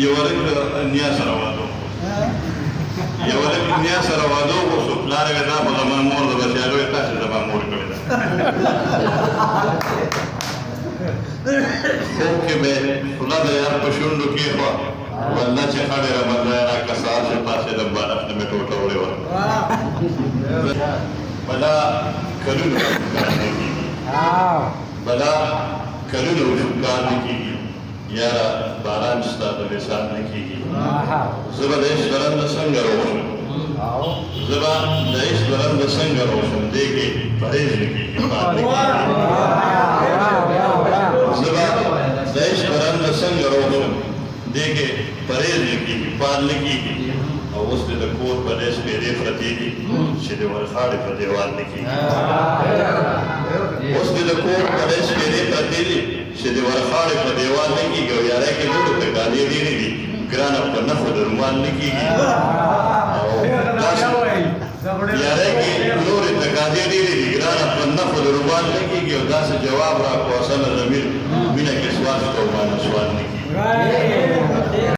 yolk نیا سره واده yolk نیا سره واده وشو پلار یې دا خو زما مور ده بس هغه یې تاسې زما مور کړې ده خوب کې به خوله د یار په شونډو کېښوه والله چې خړې رمضان راکړه سهار چې پاڅېدم بالښت مې ټوټه وړې وه بلا کلونه کار نه کېږي بلا کلونه وشو کار نه کېږي یاره باران ستا د مثال نه کېږي زه به د عشق درنده څنګه روشم زه به د عشق درنده څنګه روشم دې کې پرهیز نه کېږي پات نه کېږي زه به د عشق درنده څنګه روشم دې کې پرهیز نه کېږي پات نه کېږي او اوس دې د کور په دې سپېرې پرتې دي چې د ورخاړې په دیوال نه کېږي اوس دې د کور په دې سپېرې پرتې دي چې د ورخاړې په دیوال نه کېږي او یاره کې نورو تکالې ډېرې دي ګرانه په نښو د رومال نه کېږي او داسې یاره کې نورې تکالې ډېرې دي ګرانه په نښو د رومال نه کېږي او داسې جواب راکړو اصله